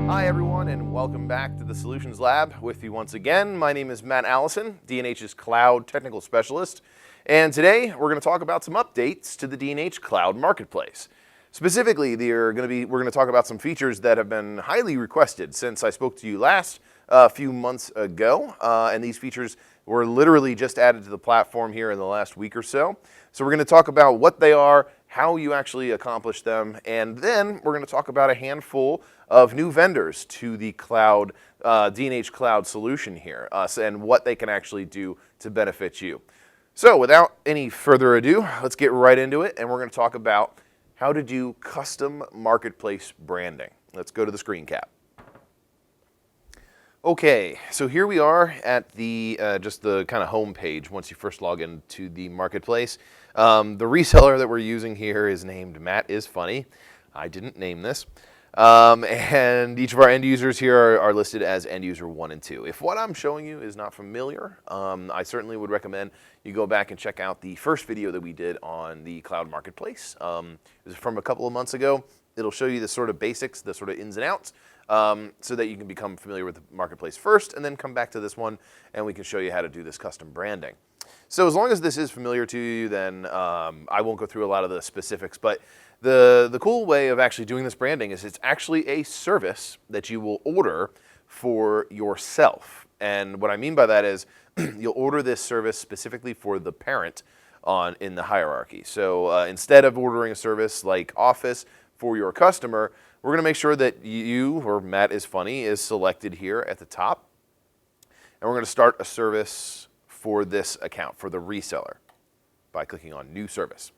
Hi everyone, and welcome back to the Solutions Lab. With you once again, my name is Matt Allison, D&H's Cloud Technical Specialist, and today we're going to talk about some updates to the D&H Cloud Marketplace. Specifically, we're going to talk about some features that have been highly requested since I spoke to you last a few months ago, and these features were literally just added to the platform here in the last week or so. So we're going to talk about what they are, how you actually accomplish them, and then we're going to talk about a handful of new vendors to the cloud, D&H Cloud solution here, and what they can actually do to benefit you. So without any further ado, let's get right into it, and we're going to talk about how to do custom marketplace branding. Let's go to the screen cap. Okay, so here we are at the just the kind of home page once you first log into the marketplace. The reseller that we're using here is named Matt is Funny. I didn't name this. And each of our end users here are listed as end user 1 and 2. If what I'm showing you is not familiar, I certainly would recommend you go back and check out the first video that we did on the Cloud Marketplace. It was from a couple of months ago. It'll show you the sort of basics, the sort of ins and outs, so that you can become familiar with the marketplace first, and then come back to this one, and we can show you how to do this custom branding. So as long as this is familiar to you, then I won't go through a lot of the specifics, but the cool way of actually doing this branding is it's actually a service that you will order for yourself. And what I mean by that is you'll order this service specifically for the parent in the hierarchy. So instead of ordering a service like Office for your customer, we're going to make sure that you, or Matt is Funny, is selected here at the top. And we're going to start a service for this account, for the reseller, by clicking on New Service.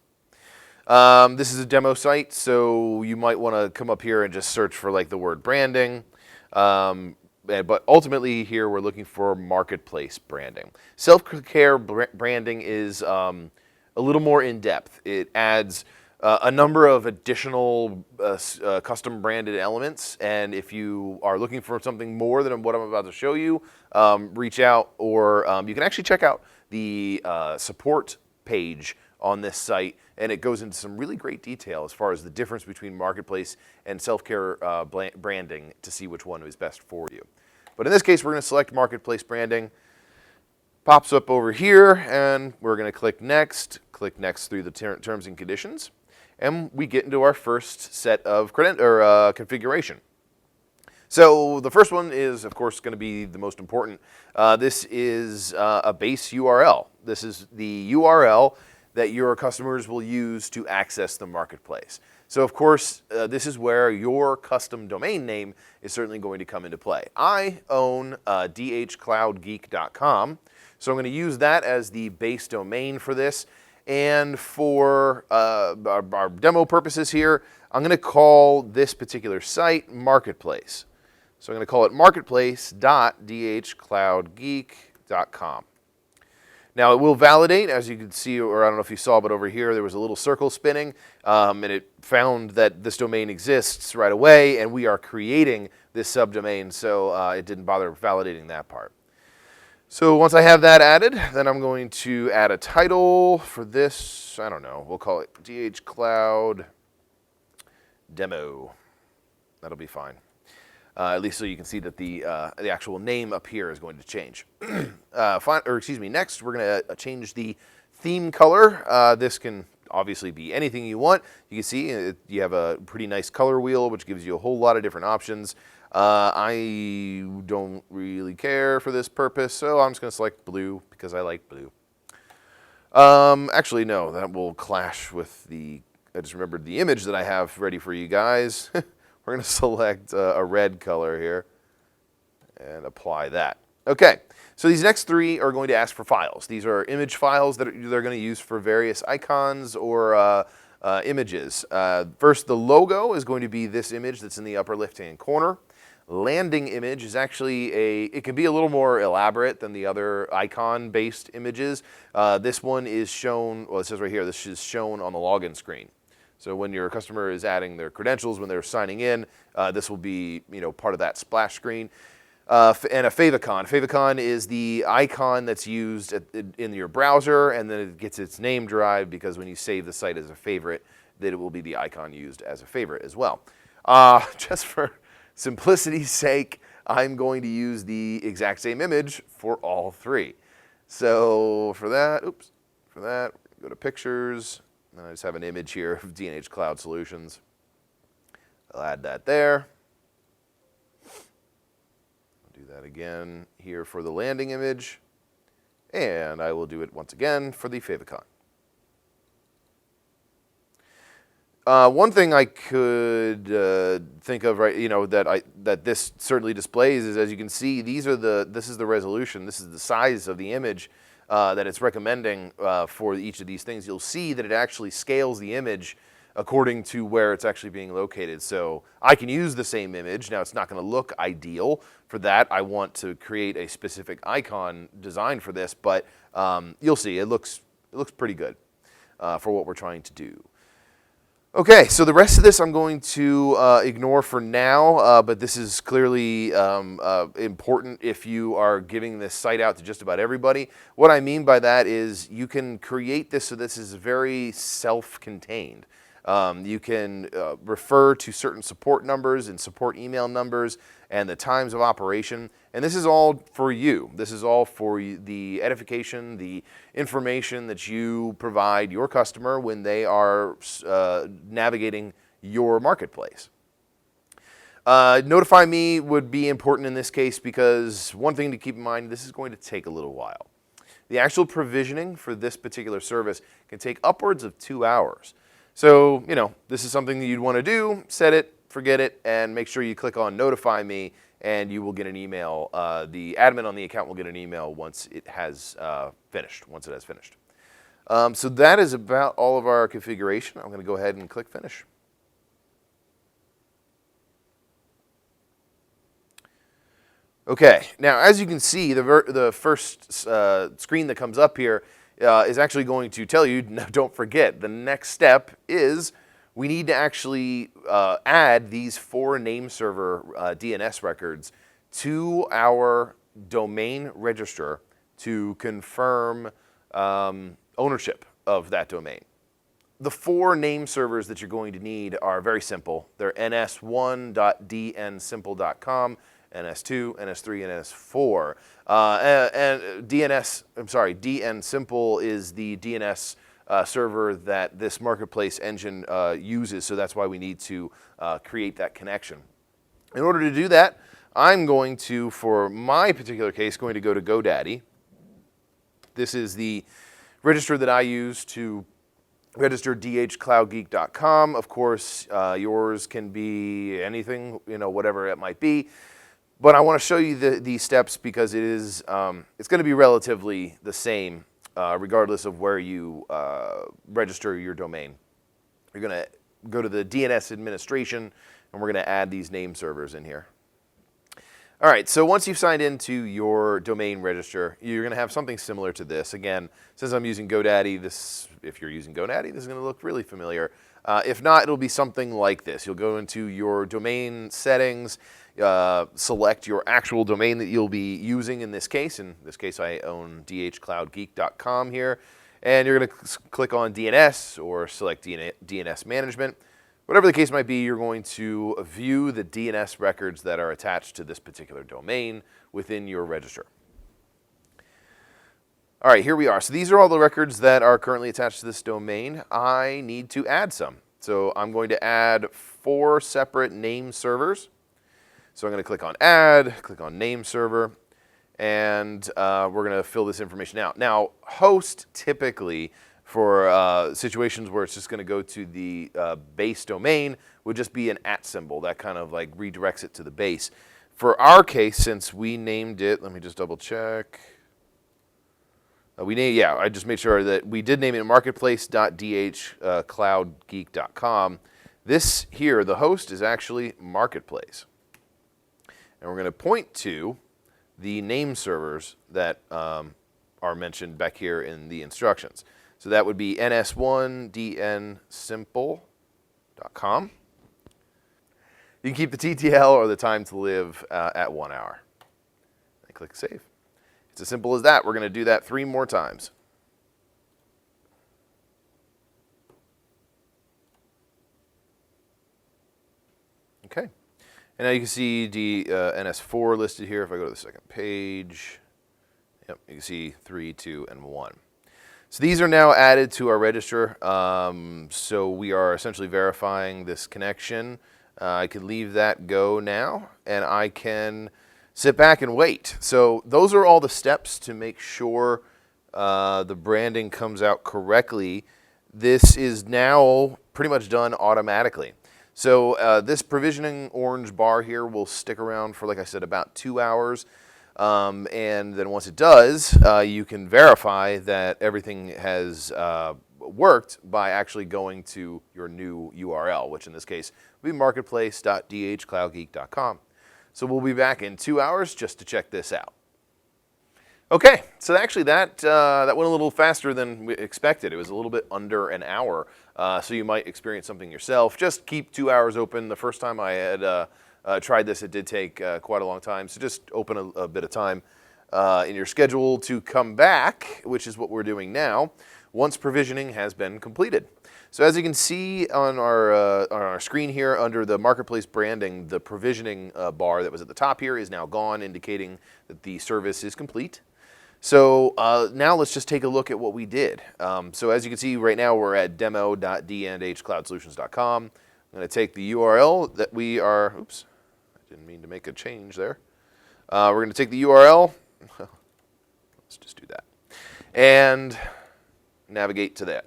This is a demo site, so you might want to come up here and just search for like the word branding. But ultimately here we're looking for marketplace branding. Self-care branding is a little more in-depth. It adds a number of additional custom branded elements, and if you are looking for something more than what I'm about to show you, reach out, or you can actually check out the support page on this site, and it goes into some really great detail as far as the difference between marketplace and self-care branding to see which one is best for you. But in this case, we're going to select marketplace branding. Pops up over here, and we're going to click next through the terms and conditions, and we get into our first set of configuration. So the first one is, of course, going to be the most important. This is a base URL. This is the URL that your customers will use to access the marketplace. So of course, this is where your custom domain name is certainly going to come into play. I own dhcloudgeek.com, so I'm going to use that as the base domain for this. And for our demo purposes here, I'm going to call this particular site Marketplace. So I'm going to call it marketplace.dhcloudgeek.com. Now it will validate, as you can see, or I don't know if you saw, but over here there was a little circle spinning, and it found that this domain exists right away, and we are creating this subdomain, so it didn't bother validating that part. So once I have that added, then I'm going to add a title for this. I don't know, we'll call it DH Cloud Demo. That'll be fine. At least so you can see that the actual name up here is going to change. Next we're going to change the theme color. This can obviously be anything you want. You can see you have a pretty nice color wheel, which gives you a whole lot of different options. I don't really care for this purpose, so I'm just going to select blue because I like blue. Actually, no, that will clash with the, I just remembered the image that I have ready for you guys. We're going to select a red color here and apply that. Okay, so these next three are going to ask for files. These are image files that they're going to use for various icons or images. First, the logo is going to be this image that's in the upper left-hand corner. Landing image is actually it can be a little more elaborate than the other icon-based images. This one is shown, well, it says right here, this is shown on the login screen. So when your customer is adding their credentials, when they're signing in, this will be, part of that splash screen. And a favicon. Favicon is the icon that's used in your browser, and then it gets its name derived because when you save the site as a favorite, that it will be the icon used as a favorite as well. Just for simplicity's sake, I'm going to use the exact same image for all three. So for that, go to Pictures, and I just have an image here of D&H Cloud Solutions. I'll add that there. I'll do that again here for the landing image, and I will do it once again for the favicon. One thing I could think of, right, that this certainly displays is, as you can see, this is the resolution, this is the size of the image that it's recommending for each of these things. You'll see that it actually scales the image according to where it's actually being located. So I can use the same image. Now, it's not going to look ideal. For that, I want to create a specific icon design for this, but you'll see it looks pretty good for what we're trying to do. Okay, so the rest of this I'm going to ignore for now, but this is clearly important if you are giving this site out to just about everybody. What I mean by that is you can create this so this is very self-contained. You can refer to certain support numbers and support email numbers and the times of operation. And this is all for you. This is all for the edification, the information that you provide your customer when they are navigating your marketplace. Notify me would be important in this case because one thing to keep in mind, this is going to take a little while. The actual provisioning for this particular service can take upwards of 2 hours. So, this is something that you'd want to do, set it, forget it, and make sure you click on Notify Me, and you will get an email. The admin on the account will get an email once it has finished. So that is about all of our configuration. I'm going to go ahead and click Finish. Okay, now as you can see, the first screen that comes up here is actually going to tell you, no, don't forget, the next step is we need to actually add these 4 name server DNS records to our domain register to confirm ownership of that domain. The 4 name servers that you're going to need are very simple. They're ns1.dnsimple.com, ns2, ns3, and ns4. And DN Simple is the DNS server that this marketplace engine uses, so that's why we need to create that connection. In order to do that, I'm going to, for my particular case, going to go to GoDaddy. This is the register that I use to register dhcloudgeek.com. Of course, yours can be anything, whatever it might be. But I want to show you these steps because it's going to be relatively the same regardless of where you register your domain. You're going to go to the DNS administration, and we're going to add these name servers in here. All right, so once you've signed into your domain register, you're going to have something similar to this. Again, since I'm using GoDaddy, if you're using GoDaddy, this is going to look really familiar. If not, it'll be something like this. You'll go into your domain settings, select your actual domain that you'll be using in this case. In this case, I own dhcloudgeek.com here. And you're going to click on DNS or select DNS management. Whatever the case might be, you're going to view the DNS records that are attached to this particular domain within your register. All right, here we are. So these are all the records that are currently attached to this domain. I need to add some. So I'm going to add 4 separate name servers. So I'm going to click on Add, click on Name Server, and we're going to fill this information out. Now, host typically for situations where it's just going to go to the base domain would just be an @ symbol. That kind of like redirects it to the base. For our case, since we named it, let me just double check. I just made sure that we did name it marketplace.dhcloudgeek.com. This here, the host, is actually Marketplace. And we're going to point to the name servers that are mentioned back here in the instructions. So that would be ns1dnsimple.com. You can keep the TTL or the time to live at 1 hour. And click Save. It's as simple as that. We're going to do that 3 more times. Okay. And now you can see DNS4 listed here. If I go to the second page, yep, you can see 3, 2, and 1. So these are now added to our register. So we are essentially verifying this connection. I can leave that go now, and I can sit back and wait. So those are all the steps to make sure the branding comes out correctly. This is now pretty much done automatically. So this provisioning orange bar here will stick around for, like I said, about 2 hours. And then once it does, you can verify that everything has worked by actually going to your new URL, which in this case will be marketplace.dhcloudgeek.com. So we'll be back in 2 hours just to check this out. Okay, so actually that went a little faster than we expected. It was a little bit under an hour, so you might experience something yourself. Just keep 2 hours open. The first time I had tried this, it did take quite a long time, so just open a bit of time in your schedule to come back, which is what we're doing now, once provisioning has been completed. So as you can see on our screen here under the Marketplace branding, the provisioning bar that was at the top here is now gone, indicating that the service is complete. So now let's just take a look at what we did. So as you can see right now, we're at demo.dndhcloudsolutions.com. I'm going to take the URL that we are, oops, I didn't mean to make a change there. We're going to take the URL, let's just do that, and navigate to that.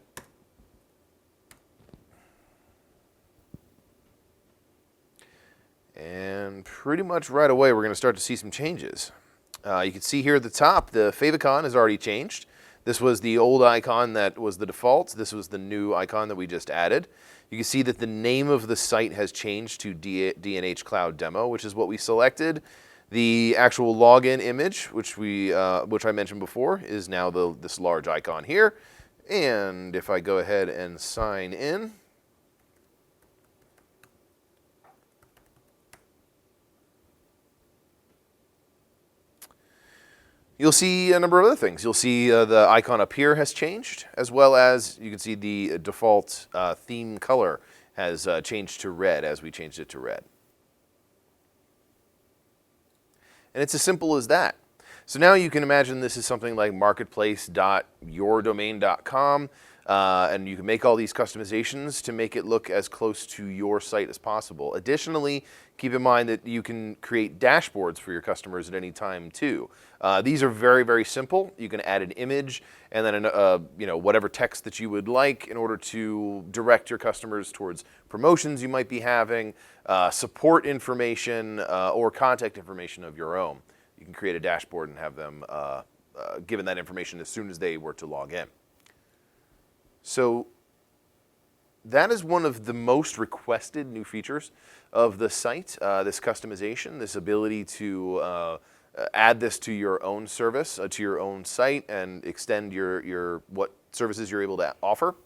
And pretty much right away, we're going to start to see some changes. You can see here at the top, the favicon has already changed. This was the old icon that was the default. This was the new icon that we just added. You can see that the name of the site has changed to D&H Cloud Demo, which is what we selected. The actual login image, which I mentioned before, is now this large icon here. And if I go ahead and sign in, you'll see a number of other things. You'll see the icon up here has changed, as well as you can see the default theme color has changed to red as we changed it to red. And it's as simple as that. So now you can imagine this is something like marketplace.yourdomain.com, and you can make all these customizations to make it look as close to your site as possible. Additionally, keep in mind that you can create dashboards for your customers at any time too. These are very, very simple. You can add an image and then whatever text that you would like in order to direct your customers towards promotions you might be having, support information, or contact information of your own. You can create a dashboard and have them given that information as soon as they were to log in. So that is one of the most requested new features of the site, this customization, this ability to add this to your own service, to your own site, and extend what services you're able to offer.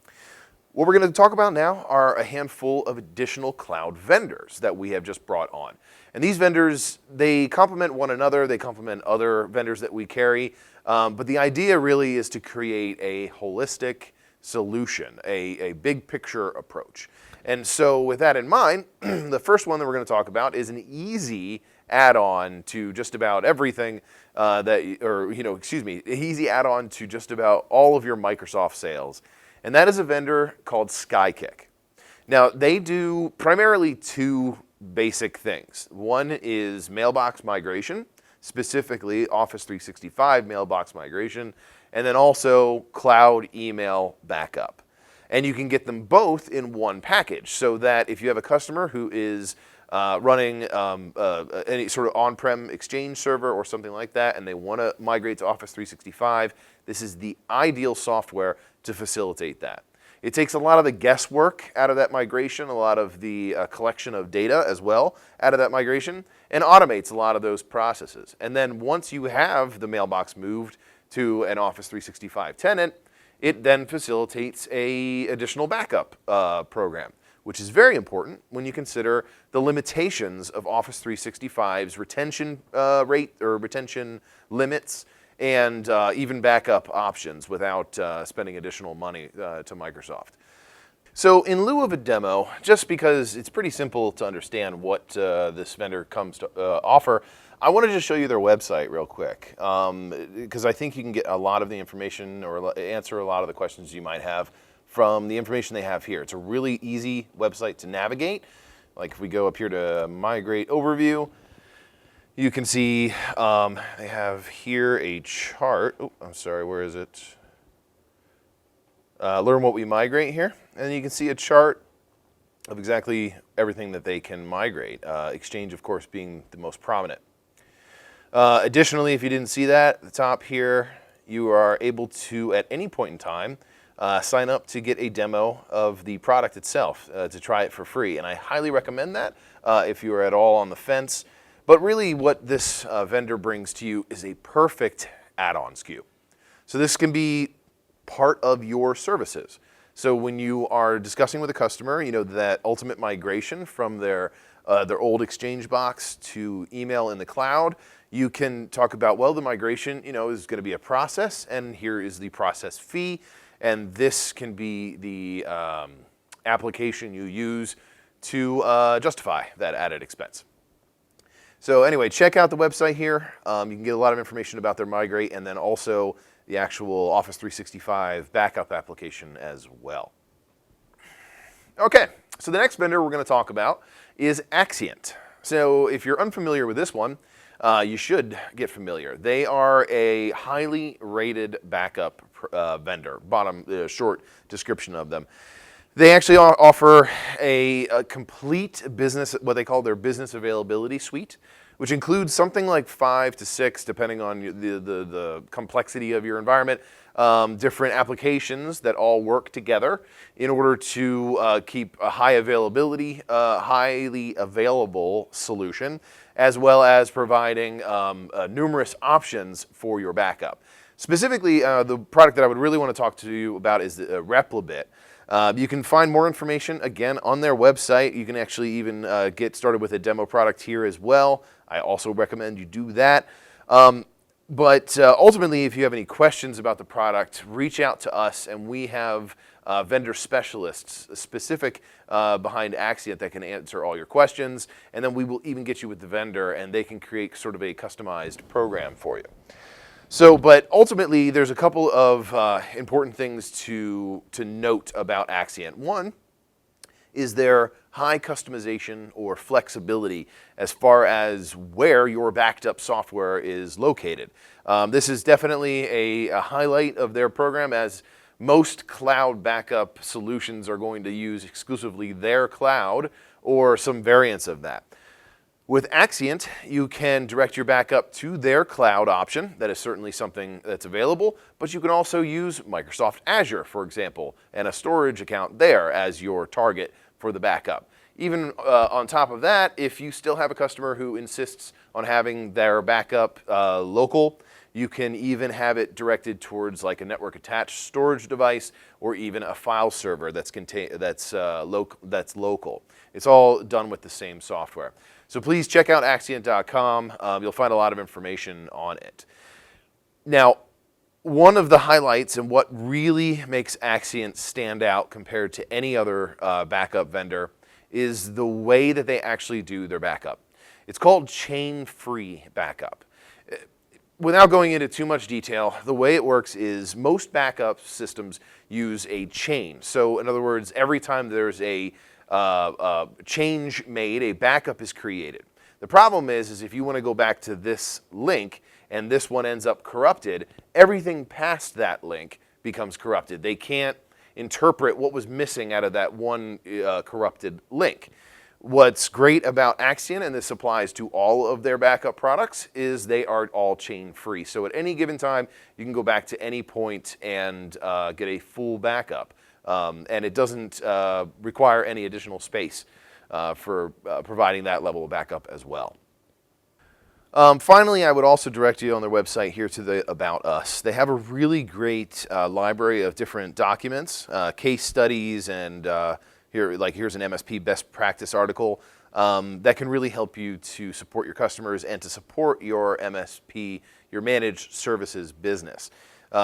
What we're going to talk about now are a handful of additional cloud vendors that we have just brought on. And these vendors, they complement one another, they complement other vendors that we carry, but the idea really is to create a holistic solution, a big picture approach. And so with that in mind, the first one that we're going to talk about is an easy add-on to just about everything easy add-on to just about all of your Microsoft sales. And that is a vendor called Skykick. Now, they do primarily two basic things. One is mailbox migration, specifically Office 365 mailbox migration, and then also cloud email backup. And you can get them both in one package, so that if you have a customer who is running any sort of on-prem Exchange server or something like that, and they want to migrate to Office 365, this is the ideal software to facilitate that. It takes a lot of the guesswork out of that migration, a lot of the collection of data as well out of that migration, and automates a lot of those processes. And then once you have the mailbox moved to an Office 365 tenant, it then facilitates an additional backup program, which is very important when you consider the limitations of Office 365's retention rate or retention limits, and even backup options without spending additional money to Microsoft. So in lieu of a demo, just because it's pretty simple to understand what this vendor comes to offer, I wanted to show you their website real quick, because I think you can get a lot of the information or answer a lot of the questions you might have from the information they have here. It's a really easy website to navigate. Like if we go up here to Migrate Overview, you can see they have here a chart. Oh, I'm sorry, where is it? Learn what we migrate here, and you can see a chart of exactly everything that they can migrate. Exchange, of course, being the most prominent. Additionally, if you didn't see that, at the top here, you are able to, at any point in time, sign up to get a demo of the product itself to try it for free. And I highly recommend that if you are at all on the fence. But really what this vendor brings to you is a perfect add-on SKU. So this can be part of your services. So when you are discussing with a customer, that ultimate migration from their old Exchange box to email in the cloud, you can talk about, well, the migration, is going to be a process, and here is the process fee, and this can be the application you use to justify that added expense. So anyway, check out the website here. You can get a lot of information about their migrate, and then also the actual Office 365 backup application as well. Okay, so the next vendor we're going to talk about is Exeunt. So if you're unfamiliar with this one, you should get familiar. They are a highly rated backup vendor. Bottom short description of them. They actually offer a complete business, what they call their business availability suite, which includes something like 5 to 6, depending on the complexity of your environment, different applications that all work together in order to keep a high availability, highly available solution, as well as providing numerous options for your backup. Specifically, the product that I would really want to talk to you about is the Replibit. You can find more information, again, on their website. You can actually even get started with a demo product here as well. I also recommend you do that. But ultimately, if you have any questions about the product, reach out to us, and we have vendor specialists specific behind Exeunt that can answer all your questions, and then we will even get you with the vendor, and they can create sort of a customized program for you. So, but ultimately, there's a couple of important things to note about Exeunt. One is their high customization or flexibility as far as where your backed up software is located. This is definitely a highlight of their program, as most cloud backup solutions are going to use exclusively their cloud or some variants of that. With Exeunt, you can direct your backup to their cloud option. That is certainly something that's available, but you can also use Microsoft Azure, for example, and a storage account there as your target for the backup. Even on top of that, if you still have a customer who insists on having their backup local, you can even have it directed towards like a network attached storage device or even a file server that's local. It's all done with the same software. So please check out Exeunt.com. You'll find a lot of information on it. Now, one of the highlights and what really makes Exeunt stand out compared to any other backup vendor is the way that they actually do their backup. It's called chain-free backup. Without going into too much detail, the way it works is most backup systems use a chain. So in other words, every time there's a change made, a backup is created. The problem is if you want to go back to this link and this one ends up corrupted, everything past that link becomes corrupted. They can't interpret what was missing out of that one corrupted link. What's great about Exeunt, and this applies to all of their backup products, is they are all chain free. So at any given time, you can go back to any point and get a full backup. And it doesn't require any additional space for providing that level of backup as well. Finally, I would also direct you on their website here to the About Us. They have a really great library of different documents, case studies, and here's an MSP best practice article that can really help you to support your customers and to support your MSP, your managed services business.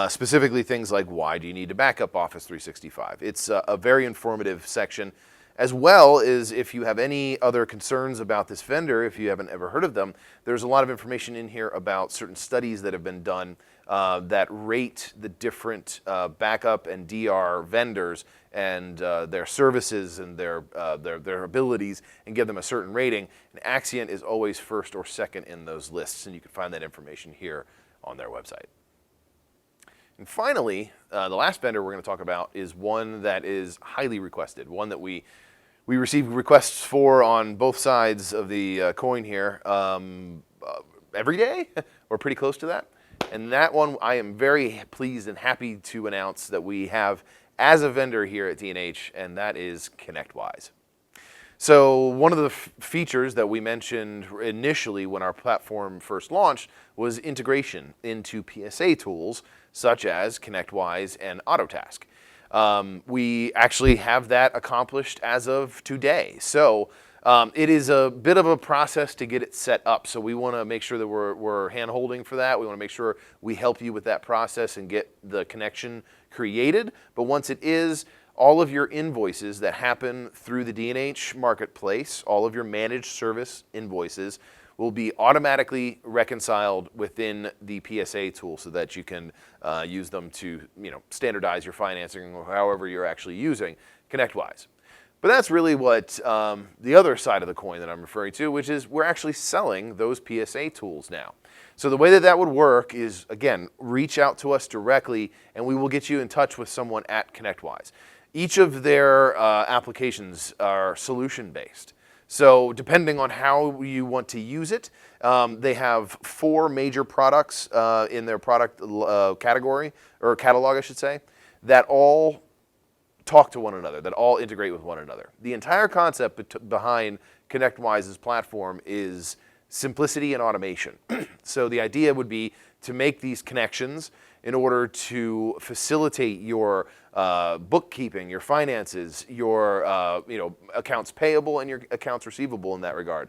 specifically things like why do you need to back up Office 365. It's a very informative section, as well as if you have any other concerns about this vendor, if you haven't ever heard of them, there's a lot of information in here about certain studies that have been done that rate the different backup and DR vendors and their services and their abilities and give them a certain rating. And Exeunt is always first or second in those lists, and you can find that information here on their website. And finally, the last vendor we're going to talk about is one that is highly requested, one that we receive requests for on both sides of the coin here every day, or pretty close to that. And that one I am very pleased and happy to announce that we have as a vendor here at D&H, and that is ConnectWise. So one of the features that we mentioned initially when our platform first launched was integration into PSA tools such as ConnectWise and Autotask. We actually have that accomplished as of today. So it is a bit of a process to get it set up. So we want to make sure that we're hand-holding for that. We want to make sure we help you with that process and get the connection created. But once it is, all of your invoices that happen through the D&H Marketplace, all of your managed service invoices, will be automatically reconciled within the PSA tool so that you can use them to standardize your financing or however you're actually using ConnectWise. But that's really what the other side of the coin that I'm referring to, which is we're actually selling those PSA tools now. So the way that that would work is, again, reach out to us directly and we will get you in touch with someone at ConnectWise. Each of their applications are solution-based. So depending on how you want to use it, they have 4 major products in their product category, or catalog, I should say, that all talk to one another, that all integrate with one another. The entire concept behind ConnectWise's platform is simplicity and automation. So the idea would be to make these connections in order to facilitate your bookkeeping, your finances, your accounts payable and your accounts receivable in that regard.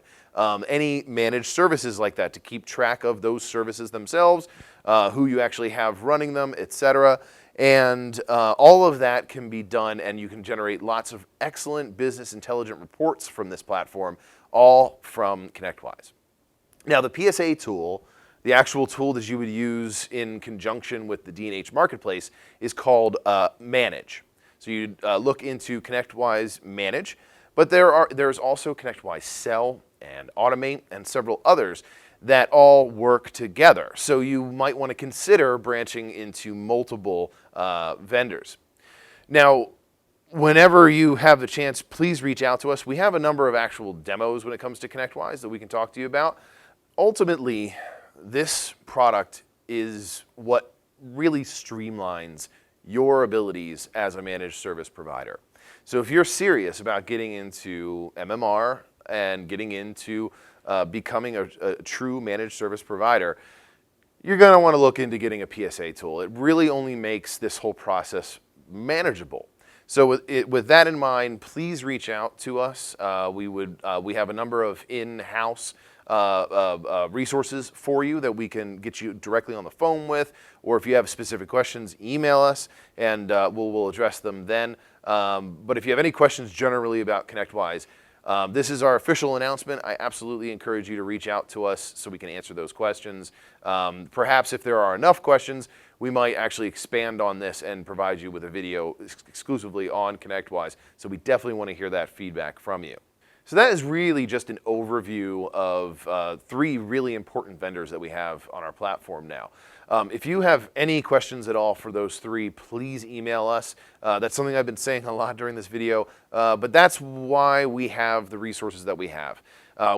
Any managed services like that to keep track of those services themselves, who you actually have running them, etc. And all of that can be done, and you can generate lots of excellent business intelligent reports from this platform, all from ConnectWise. Now, the PSA tool, the actual tool that you would use in conjunction with the D&H Marketplace, is called Manage. So you look into ConnectWise Manage, but there's also ConnectWise Sell and Automate and several others that all work together. So you might want to consider branching into multiple vendors. Now, whenever you have the chance, please reach out to us. We have a number of actual demos when it comes to ConnectWise that we can talk to you about. Ultimately, this product is what really streamlines your abilities as a managed service provider. So if you're serious about getting into MMR and getting into becoming a true managed service provider, you're going to want to look into getting a PSA tool. It really only makes this whole process manageable. So with that in mind, please reach out to us. We have a number of in-house resources for you that we can get you directly on the phone with, or if you have specific questions, email us and we'll address them then. But if you have any questions generally about ConnectWise, this is our official announcement. I absolutely encourage you to reach out to us so we can answer those questions. Perhaps if there are enough questions, we might actually expand on this and provide you with a video exclusively on ConnectWise. So we definitely want to hear that feedback from you. So that is really just an overview of 3 really important vendors that we have on our platform now. If you have any questions at all for those 3, please email us. That's something I've been saying a lot during this video, but that's why we have the resources that we have.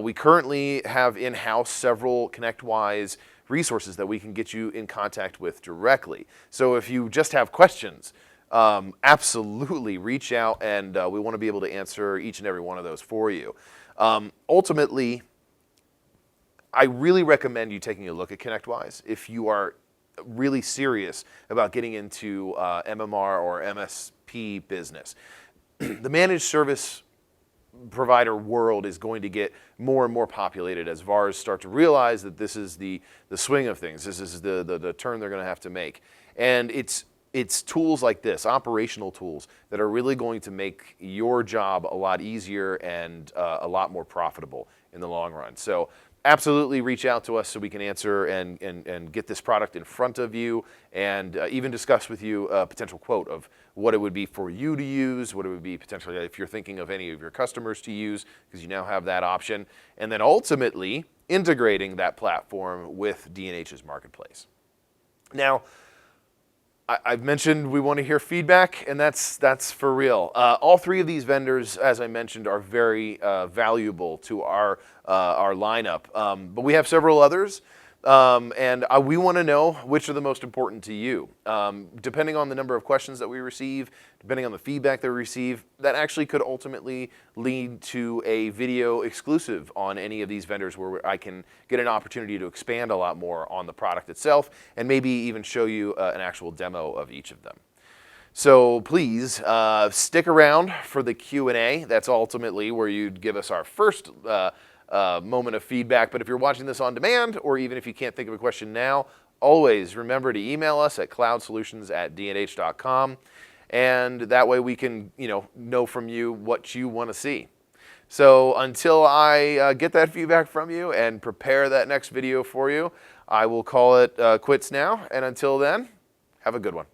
We currently have in-house several ConnectWise resources that we can get you in contact with directly. So if you just have questions, absolutely reach out, and we want to be able to answer each and every one of those for you. Ultimately, I really recommend you taking a look at ConnectWise if you are really serious about getting into MMR or MSP business. The managed service provider world is going to get more and more populated as VARs start to realize that this is the swing of things. This is the turn they're going to have to make. And it's tools like this, operational tools, that are really going to make your job a lot easier and a lot more profitable in the long run. So absolutely reach out to us so we can answer and get this product in front of you, and even discuss with you a potential quote of what it would be for you to use, what it would be potentially if you're thinking of any of your customers to use, because you now have that option, and then ultimately integrating that platform with D&H's Marketplace. Now, I've mentioned we want to hear feedback, and that's for real. All three of these vendors, as I mentioned, are very valuable to our lineup, but we have several others, and we want to know which are the most important to you. Depending on the number of questions that we receive, depending on the feedback that we receive, that actually could ultimately lead to a video exclusive on any of these vendors where I can get an opportunity to expand a lot more on the product itself and maybe even show you an actual demo of each of them. So please stick around for the Q&A. That's ultimately where you'd give us our first moment of feedback. But if you're watching this on demand, or even if you can't think of a question now, always remember to email us at cloudsolutions@dnh.com. And that way we can, know from you what you want to see. So until I get that feedback from you and prepare that next video for you, I will call it quits now. And until then, have a good one.